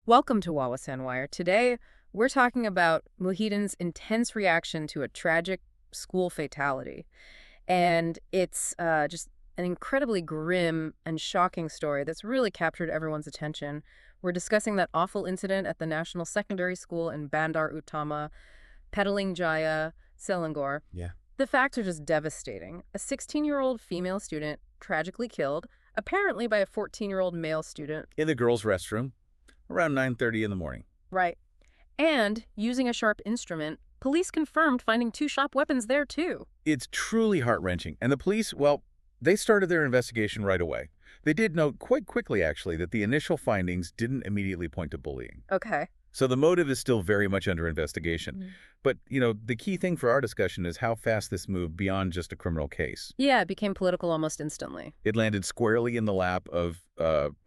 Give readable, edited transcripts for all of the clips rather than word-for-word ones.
Welcome to Wawasan Wire. Today, we're talking about Muhyiddin's intense reaction to a tragic school fatality. And it's just an incredibly grim and shocking story that's really captured everyone's attention. We're discussing that awful incident at the National Secondary School in Bandar Utama, Petaling Jaya, Selangor. Yeah. The facts are just devastating. A 16-year-old female student tragically killed, apparently by a 14-year-old male student. In the girls' restroom, around 9:30 in the morning. Right. And using a sharp instrument, police confirmed finding two sharp weapons there, too. It's truly heart-wrenching. And the police, well, they started their investigation right away. They did note quite quickly, actually, that the initial findings didn't immediately point to bullying. Okay. So the motive is still very much under investigation. Mm. But, the key thing for our discussion is how fast this moved beyond just a criminal case. Yeah, it became political almost instantly. It landed squarely in the lap of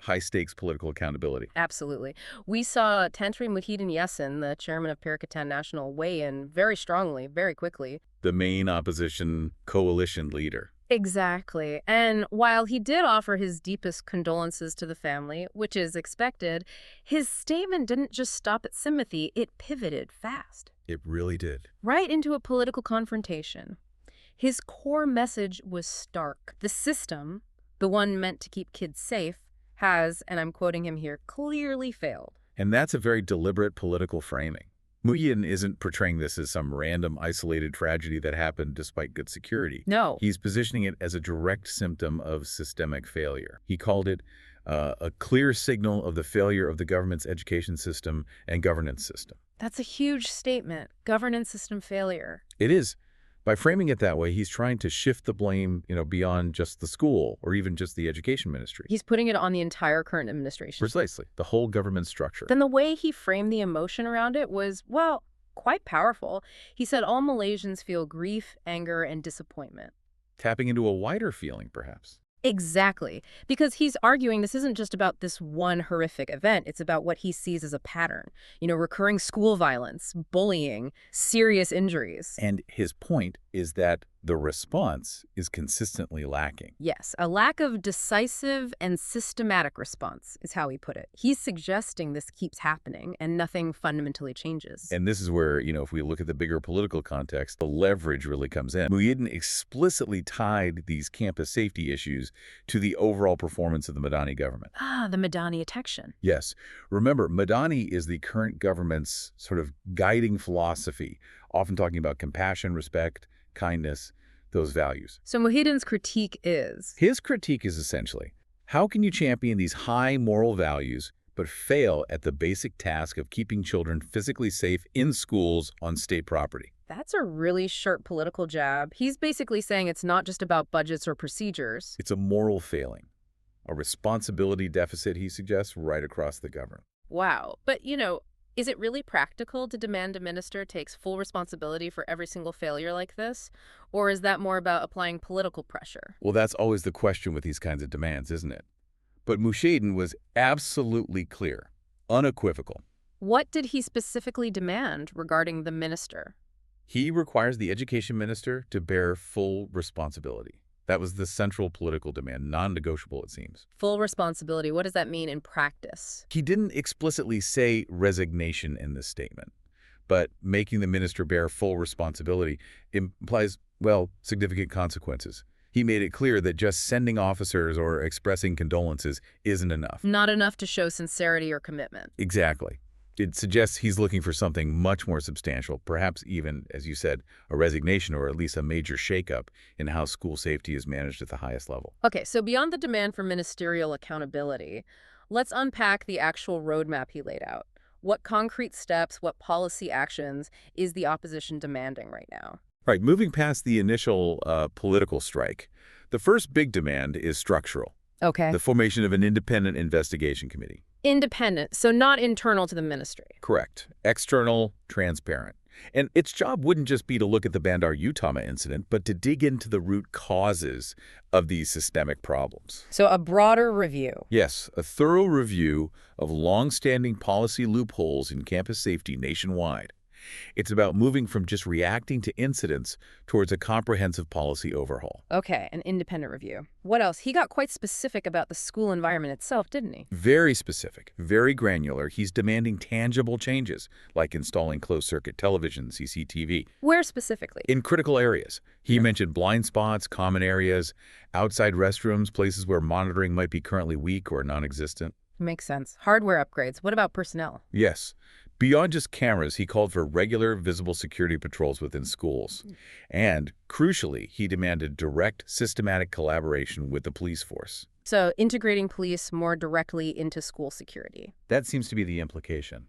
high-stakes political accountability. Absolutely. We saw Tantri Muhyiddin Yassin, the chairman of Perikatan National, weigh in very strongly, very quickly. The main opposition coalition leader. Exactly. And while he did offer his deepest condolences to the family, which is expected, his statement didn't just stop at sympathy, it pivoted fast. It really did. Right into a political confrontation. His core message was stark. The system, the one meant to keep kids safe, has, and I'm quoting him here, clearly failed. And that's a very deliberate political framing. Muhyiddin isn't portraying this as some random, isolated tragedy that happened despite good security. No. He's positioning it as a direct symptom of systemic failure. He called it a clear signal of the failure of the government's education system and governance system. That's a huge statement. Governance system failure. It is. By framing it that way, he's trying to shift the blame, beyond just the school or even just the education ministry. He's putting it on the entire current administration. Precisely. The whole government structure. Then the way he framed the emotion around it was, well, quite powerful. He said all Malaysians feel grief, anger, and disappointment. Tapping into a wider feeling, perhaps. Exactly. Because he's arguing this isn't just about this one horrific event. It's about what he sees as a pattern. Recurring school violence, bullying, serious injuries. And his point is that the response is consistently lacking. Yes, a lack of decisive and systematic response is how he put it. He's suggesting this keeps happening and nothing fundamentally changes. And this is where, if we look at the bigger political context, the leverage really comes in. Muhyiddin explicitly tied these campus safety issues to the overall performance of the Madani government. Ah, the Madani action. Yes. Remember, Madani is the current government's sort of guiding philosophy, often talking about compassion, respect, kindness, those values. So Muhyiddin's critique is? His critique is essentially, how can you champion these high moral values but fail at the basic task of keeping children physically safe in schools on state property? That's a really sharp political jab. He's basically saying it's not just about budgets or procedures. It's a moral failing, a responsibility deficit, he suggests, right across the government. Wow. But, is it really practical to demand a minister takes full responsibility for every single failure like this? Or is that more about applying political pressure? Well, that's always the question with these kinds of demands, isn't it? But Muhyiddin was absolutely clear, unequivocal. What did he specifically demand regarding the minister? He requires the education minister to bear full responsibility. That was the central political demand, non-negotiable, it seems. Full responsibility. What does that mean in practice? He didn't explicitly say resignation in this statement, but making the minister bear full responsibility implies, significant consequences. He made it clear that just sending officers or expressing condolences isn't enough. Not enough to show sincerity or commitment. Exactly. It suggests he's looking for something much more substantial, perhaps even, as you said, a resignation or at least a major shakeup in how school safety is managed at the highest level. Okay, so beyond the demand for ministerial accountability, let's unpack the actual roadmap he laid out. What concrete steps, what policy actions is the opposition demanding right now? Right, moving past the initial political strike, the first big demand is structural. Okay. The formation of an independent investigation committee. Independent, so not internal to the ministry. Correct. External, transparent. And its job wouldn't just be to look at the Bandar Utama incident, but to dig into the root causes of these systemic problems. So a broader review. Yes, a thorough review of long-standing policy loopholes in campus safety nationwide. It's about moving from just reacting to incidents towards a comprehensive policy overhaul. Okay, an independent review. What else? He got quite specific about the school environment itself, didn't he? Very specific, very granular. He's demanding tangible changes, like installing closed-circuit television, CCTV, Where specifically? in critical areas. He mentioned blind spots, common areas, outside restrooms, places where monitoring might be currently weak or non-existent. Makes sense. Hardware upgrades. What about personnel? Yes. Beyond just cameras, he called for regular, visible security patrols within schools. And, crucially, he demanded direct, systematic collaboration with the police force. So integrating police more directly into school security. That seems to be the implication.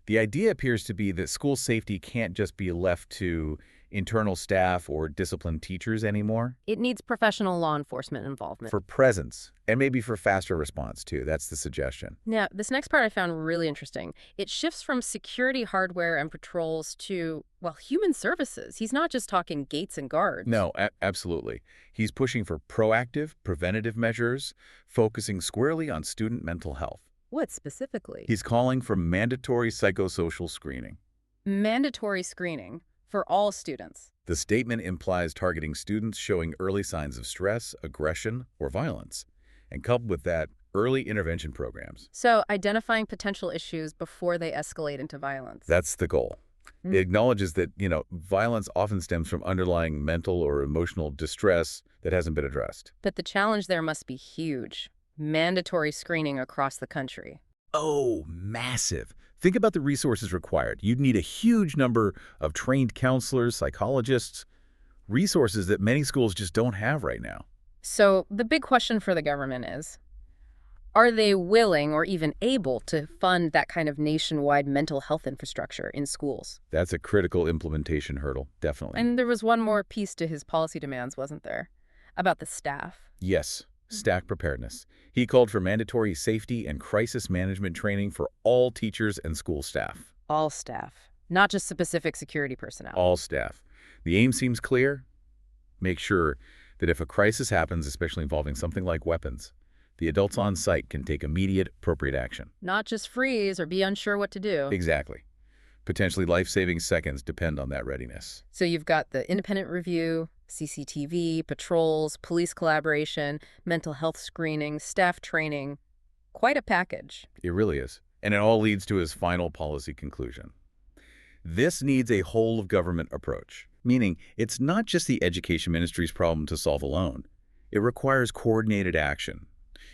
The idea appears to be that school safety can't just be left to internal staff or disciplined teachers anymore. It needs professional law enforcement involvement. For presence, and maybe for faster response, too. That's the suggestion. Now, this next part I found really interesting. It shifts from security hardware and patrols to, well, human services. He's not just talking gates and guards. No, absolutely. He's pushing for proactive, preventative measures, focusing squarely on student mental health. What specifically? He's calling for mandatory psychosocial screening. Mandatory screening for all students. The statement implies targeting students showing early signs of stress, aggression, or violence, and coupled with that, early intervention programs. So identifying potential issues before they escalate into violence. That's the goal. It acknowledges that, violence often stems from underlying mental or emotional distress that hasn't been addressed. But the challenge there must be huge. Mandatory screening across the country. Oh, massive. Think about the resources required. You'd need a huge number of trained counselors, psychologists, resources that many schools just don't have right now. So the big question for the government is, are they willing or even able to fund that kind of nationwide mental health infrastructure in schools? That's a critical implementation hurdle, definitely. And there was one more piece to his policy demands, wasn't there? About the staff. Yes, staff preparedness. He called for mandatory safety and crisis management training for all teachers and school staff. All staff, not just specific security personnel. All staff. The aim seems clear. Make sure that if a crisis happens, especially involving something like weapons, the adults on site can take immediate, appropriate action. Not just freeze or be unsure what to do. Exactly. Potentially life-saving seconds depend on that readiness. So you've got the independent review, CCTV, patrols, police collaboration, mental health screening, staff training. Quite a package. It really is. And it all leads to his final policy conclusion. This needs a whole-of-government approach, meaning it's not just the Education Ministry's problem to solve alone. It requires coordinated action.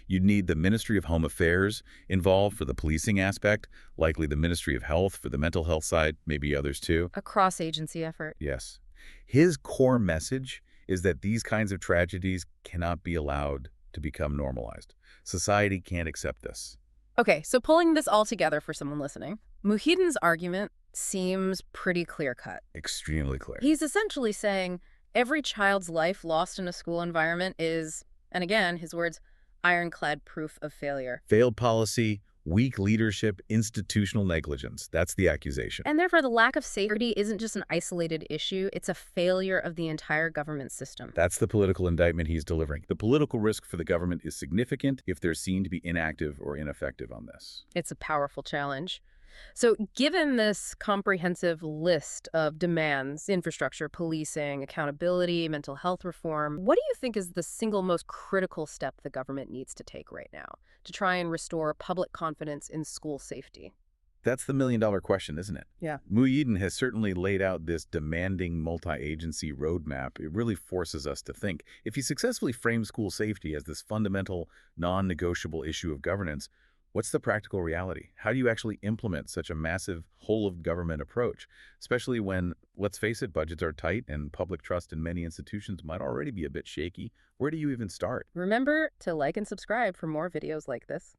You'd need the Ministry of Home Affairs involved for the policing aspect, likely the Ministry of Health for the mental health side, maybe others too. A cross-agency effort. Yes. His core message is that these kinds of tragedies cannot be allowed to become normalized. Society can't accept this. Okay, so pulling this all together for someone listening, Muhyiddin's argument seems pretty clear-cut. Extremely clear. He's essentially saying every child's life lost in a school environment is, and again, his words, ironclad proof of failure. Failed policy, weak leadership, institutional negligence. That's the accusation. And therefore, the lack of safety isn't just an isolated issue. It's a failure of the entire government system. That's the political indictment he's delivering. The political risk for the government is significant if they're seen to be inactive or ineffective on this. It's a powerful challenge. So given this comprehensive list of demands, infrastructure, policing, accountability, mental health reform, what do you think is the single most critical step the government needs to take right now to try and restore public confidence in school safety? That's the million-dollar question, isn't it? Yeah. Muhyiddin has certainly laid out this demanding multi-agency roadmap. It really forces us to think. If he successfully frames school safety as this fundamental, non-negotiable issue of governance, what's the practical reality? How do you actually implement such a massive whole-of-government approach, especially when, let's face it, budgets are tight and public trust in many institutions might already be a bit shaky? Where do you even start? Remember to like and subscribe for more videos like this.